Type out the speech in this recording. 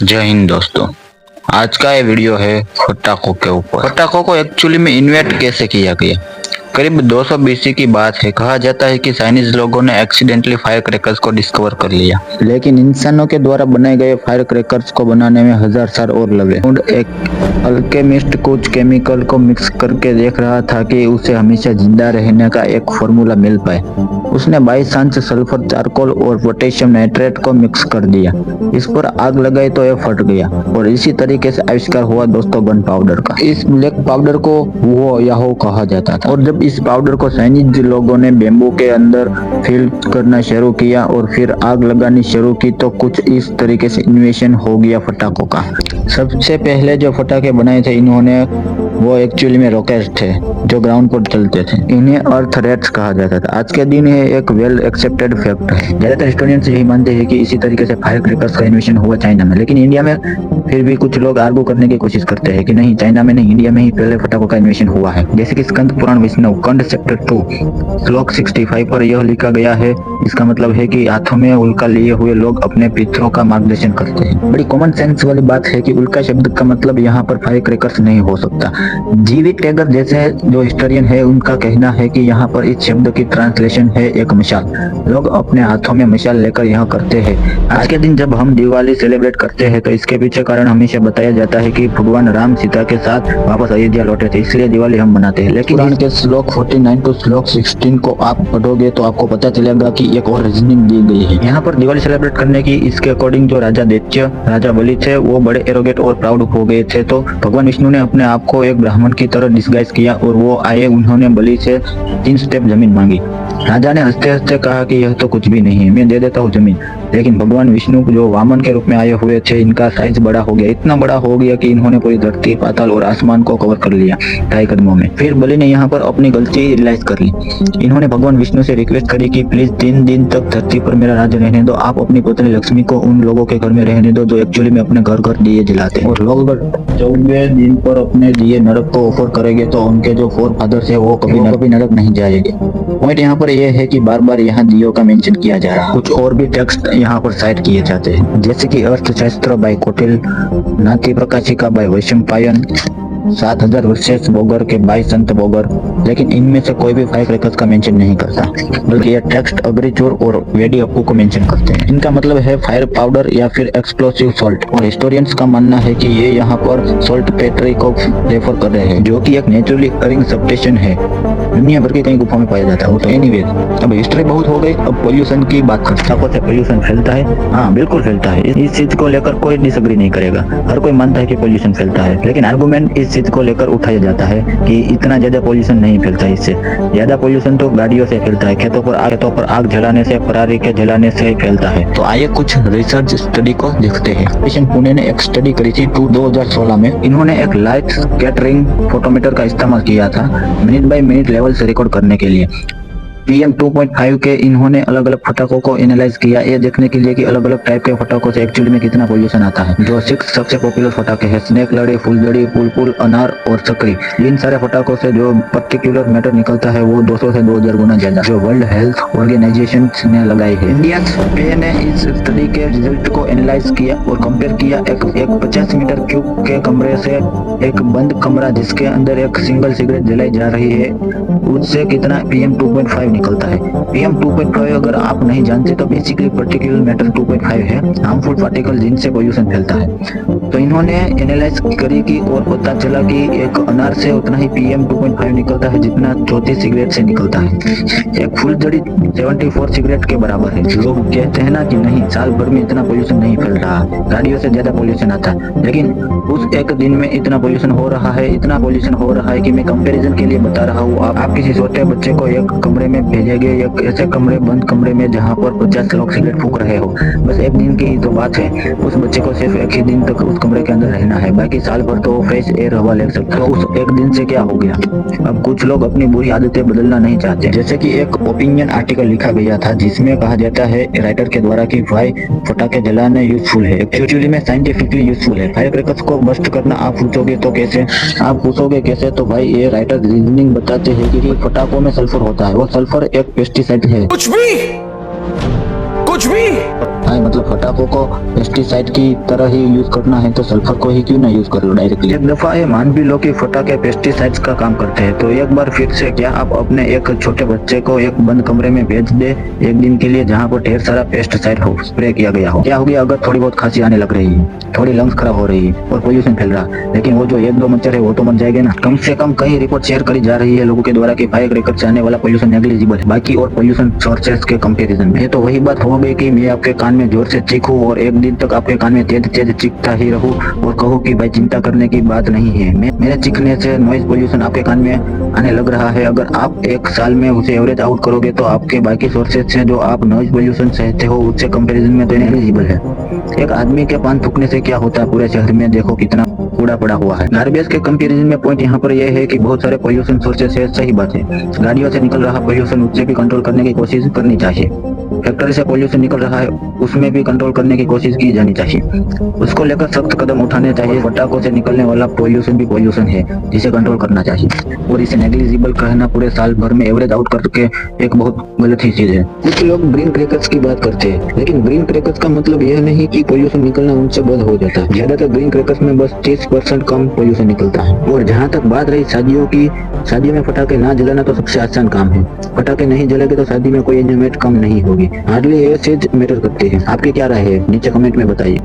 जय हिंद दोस्तों। आज का ये वीडियो है पटाखों के ऊपर। पटाखों को एक्चुअली में इन्वेंट कैसे किया गया। करीब 200 बीसी की बात है। कहा जाता है कि चाइनीज लोगों ने एक्सीडेंटली फायर क्रैकर्स को डिस्कवर कर लिया, लेकिन इंसानों के द्वारा बनाए गए फायर क्रैकर्स को बनाने में 1000 साल और लगे। और एक अल्केमिस्ट कुछ केमिकल को मिक्स करके देख रहा था कि उसे हमेशा जिंदा रहने का एक फॉर्मूला मिल पाए। उसने बाई चांस सल्फर चारकोल और पोटेशियम नाइट्रेट को मिक्स कर दिया। इस पर आग लगाई तो यह फट गया और इसी तरीके से आविष्कार हुआ दोस्तों गन पाउडर का। इस ब्लैक पाउडर को वो याहो कहा जाता था। और जब इस पाउडर को चाइनीज लोगों ने बेम्बू के अंदर फिल करना शुरू किया और फिर आग लगानी शुरू की तो कुछ इस तरीके से इन्वेंशन हो गया पटाखों का। सबसे पहले जो पटाखे बनाए थे इन्होंने वो एक्चुअली में रॉकेट थे जो ग्राउंड पर चलते थे। इन्हें अर्थ रेट्स कहा जाता था। आज के दिन ये एक वेल एक्सेप्टेड फैक्ट है। ज्यादातर हिस्टोरियंस यही मानते हैं कि इसी तरीके से फायर क्रैकर्स का इन्वेंशन हुआ चाइना में, लेकिन इंडिया में फिर भी कुछ लोग आर्गू करने की कोशिश करते हैं कि नहीं, चाइना में नहीं, इंडिया में ही पहले पटाखों का इन्वेंशन हुआ है। जैसे कि स्कंद पुराण विष्णु खंड चैप्टर 2 श्लोक 65 पर यह लिखा गया है। इसका मतलब है कि हाथों में उल्का लिए हुए लोग अपने पितरों का मार्गदर्शन करते हैं। बड़ी कॉमन सेंस वाली बात है कि उल्का शब्द का मतलब यहाँ पर फायर क्रैकर्स नहीं हो सकता। जीवी टैगर जैसे जो हिस्टोरियन है उनका कहना है कि यहाँ पर इस शब्द की ट्रांसलेशन है एक मिसाल। लोग अपने हाथों में मिसाल लेकर यह करते हैं। आज के दिन जब हम दिवाली सेलिब्रेट करते हैं तो इसके पीछे कारण हमेशा बताया जाता है कि भगवान राम सीता के साथ वापस अयोध्या लौटे थे, इसलिए दिवाली हम मनाते हैं। लेकिन पुराण के श्लोक 49 टू श्लोक 16 को आप पढ़ोगे तो आपको पता चलेगा कि एक और रीजनिंग दी गई है। यहाँ पर दिवाली सेलिब्रेट करने की इसके अकॉर्डिंग जो राजा दैत्य राजा बलि थे वो बड़े एरोगेट और प्राउड हो गए थे, तो भगवान विष्णु ने अपने आप को एक ब्राह्मण की तरह डिस्गाइज किया और वो आए। उन्होंने बलि से 3 स्टेप जमीन मांगी। राजा ने हंसते हंसते कहा कि यह तो कुछ भी नहीं है, मैं दे देता हूँ जमीन। लेकिन भगवान विष्णु जो वामन के रूप में आए हुए थे, इनका साइज बड़ा हो गया, इतना बड़ा हो गया कि इन्होंने पूरी धरती पाताल और आसमान को कवर कर लिया 2.5 कदमों में। फिर बलि ने यहाँ पर अपनी गलती रियलाइज कर ली। इन्होंने भगवान विष्णु से रिक्वेस्ट करी कि प्लीज 3 दिन तक धरती पर मेरा राज्य रहने दो। आप अपनी पत्नी लक्ष्मी को उन लोगों के घर में रहने दो जो एक्चुअली में अपने घर घर दिए जलाते। और लोग अगर 14वें दिन पर अपने दिए नरक को ऑफर करेंगे तो उनके जो फोर फादर्स है वो कभी नरक नहीं जाएंगे। पॉइंट यहाँ पर यह है कि बार बार यहाँ दियो का मेंशन किया जा रहा है। कुछ और भी टेक्स्ट यहाँ पर साइट किए जाते हैं, जैसे कि अर्थशास्त्र बाय कौटिल्य, नाती प्रकाशिका बाय वैशंपायन, 7000 वर्षेस बोगर के बाय संत बोगर। लेकिन इनमें से कोई भी फायर क्रैकर्स का मेंशन नहीं करता, बल्कि ये टेक्स्ट अग्रिचोर और वेडी अप्पू को मेंशन करते हैं। इनका मतलब है फायर पाउडर या फिर एक्सप्लोसिव सॉल्ट। और हिस्टोरियंस का मानना है कि ये यहाँ पर सॉल्ट पेट्री को रेफर कर रहे हैं, जो कि एक नेचुरली अरिंग सब्सटेंशन है, दुनिया भर के कई गुफाओं में पाया जाता है। तो एनीवेज, अब हिस्ट्री बहुत हो गई, अब पोल्यूशन की बात करते हैं। पोल्यूशन फैलता है? हाँ, बिल्कुल फैलता है। इस चीज को लेकर कोई डिसएग्री नहीं करेगा। हर कोई मानता है कि पोल्यूशन फैलता है, लेकिन आर्गुमेंट इस चीज को लेकर उठाया जाता है कि इतना ज्यादा पोल्यूशन नहीं फैलता। इससे ज्यादा पोल्यूशन तो गाड़ियों से फैलता है, खेतों पर आग जलाने से, पराली के जलाने से फैलता है। तो आइए कुछ रिसर्च स्टडी को देखते हैं। पुणे ने एक स्टडी करी थी 2016 में। इन्होंने एक लाइट स्कैटरिंग फोटोमीटर का इस्तेमाल किया था मिनट बाय मिनट लेवल से रिकॉर्ड करने के लिए। PM 2.5 के इन्होंने अलग अलग पटाखों को एनालाइज किया, ये देखने के लिए कि अलग अलग टाइप के पटाखों से एक्चुअली में कितना पोल्यूशन आता है। जो 6 सबसे पॉपुलर पटाखे हैं, स्नेक लड़ी, फुलझड़ी, पुलपुल, अनार और चक्री। इन सारे पटाखों से जो पर्टिकुलर मैटर निकलता है वो 200 से 2000 गुना ज्यादा, जो वर्ल्ड हेल्थ ऑर्गेनाइजेशन ने लगाई है। इंडिया पे ने इस स्टडी के रिजल्ट को एनालाइज किया और कंपेयर किया एक 50 मीटर क्यूब के कमरे से एक बंद कमरा जिसके अंदर एक सिंगल सिगरेट जलाई जा रही है, उससे कितना PM 2.5 निकलता है। PM 2.5 अगर आप नहीं जानते तो बेसिकली पार्टिकुलर मैटर 2.5 है, हार्मफुल पार्टिकल जिनसे पोल्यूशन फैलता है। तो इन्होंने एनालाइज करी की और पता चला कि एक अनार से उतना ही PM 2.5 निकलता है जितना 34 सिगरेट से निकलता है। एक फुलझड़ी 74 सिगरेट के बराबर है। लोग कहते हैं ना कि नहीं, साल भर में इतना पोल्यूशन नहीं फैल रहा, गाड़ियों से ज्यादा पोल्यूशन आता है, लेकिन उस एक दिन में इतना पोल्यूशन हो रहा है, इतना पोल्यूशन हो रहा है कि मैं कंपैरिजन के लिए बता रहा हूँ। आप किसी छोटे बच्चे को एक कमरे में भेजेंगे, एक ऐसे कमरे, बंद कमरे में जहाँ पर 50 लोग सिगरेट फूंक रहे हो, बस एक दिन की तो बात है। उस बच्चे को सिर्फ एक ही दिन तक उस कमरे के अंदर रहना है, बाकी साल भर तो फ्रेश एयर हवा ले सकता है। तो उस एक दिन से क्या हो गया? अब कुछ लोग अपनी बुरी आदतें बदलना नहीं चाहते। जैसे कि एक ओपिनियन आर्टिकल लिखा गया था जिसमें कहा जाता है राइटर के द्वारा कि वाई पटाखे जलाना यूजफुल है, एक्चुअली में साइंटिफिकली यूजफुल है। फायर क्रैकर्स को बस्ट करना आप पूछोगे तो कैसे? आप पूछोगे कैसे तो भाई ये राइटर रीजनिंग बताते हैं कि पटाखों में सल्फर होता है, वो सल्फर एक पेस्टिसाइड है। कुछ कुछ भी। हाँ, मतलब पटाखों को पेस्टिसाइड की तरह ही यूज करना है तो सल्फर को ही क्यों ना यूज कर लो डायरेक्टली। एक दफा ये मान भी लो कि पटाखे पेस्टिसाइड्स का काम करते हैं, तो एक बार फिर से क्या आप अपने एक छोटे बच्चे को एक बंद कमरे में भेज दे एक दिन के लिए, जहाँ पर ढेर सारा पेस्टिसाइड हो स्प्रे किया गया हो। क्या हो गया अगर थोड़ी बहुत खांसी आने लग रही है, थोड़ी लंग्स खराब हो रही है और पोल्यूशन फैल रहा, लेकिन वो जो एक दो मच्छर है वो तो मर जाएंगे ना। कम से कम कई रिपोर्ट शेयर करी जा रही है लोगों के द्वारा कि फायर क्रैकर से आने वाला पोल्यूशन नेग्लिजिबल है बाकी और पोल्यूशन सोर्सेस के कंपैरिजन में। ये तो वही बात हो गई कि मैं आपके कान में जोर से चीखूं और एक दिन तक आपके कान में तेज तेज चीखता ही रहूं और कहूं कि भाई चिंता करने की बात नहीं है। मेरे चीखने से नॉइज पोल्यूशन आपके कान में आने लग रहा है। अगर आप एक साल में उसे एवरेज आउट करोगे तो आपके बाकी सोर्सेज से जो आप नॉइज पोल्यूशन सहते हो उससे कंपैरिजन में तो नेग्लिजिबल है। एक आदमी के पान थूकने से क्या होता है, पूरे शहर में देखो कितना कूड़ा पड़ा हुआ है। गार्बेज के कंपैरिजन में पॉइंट यहाँ पर यह है कि बहुत सारे पोल्यूशन सोर्सेस है, सही बात है। गाड़ियों से निकल रहा पोल्यूशन उससे भी कंट्रोल करने की कोशिश करनी चाहिए। फैक्ट्री से पोल्यूशन निकल रहा है उसमें भी कंट्रोल करने की कोशिश की जानी चाहिए, उसको लेकर सख्त कदम उठाने चाहिए। पटाखों से निकलने वाला पोल्यूशन भी पोल्यूशन है जिसे कंट्रोल करना चाहिए और इसे नेग्लिजिबल कहना पूरे साल भर में एवरेज आउट करके एक बहुत गलत ही चीज है। कुछ लोग ग्रीन क्रैकर्स की बात करते हैं, लेकिन ग्रीन क्रैकर्स का मतलब यह नहीं कि पोल्यूशन निकलना उनसे बंद हो जाता है। ज्यादातर ग्रीन क्रैकर्स में बस 30% कम पोल्यूशन निकलता है। और जहाँ तक बात रही शादियों की, शादियों में पटाखे ना जलाना तो सबसे आसान काम है। पटाखे नहीं जलेंगे तो शादी में कोई एंजॉयमेंट कम नहीं होगी। हार्डली ये चीज मैटर करती है। आपकी क्या राय है नीचे कमेंट में बताइए।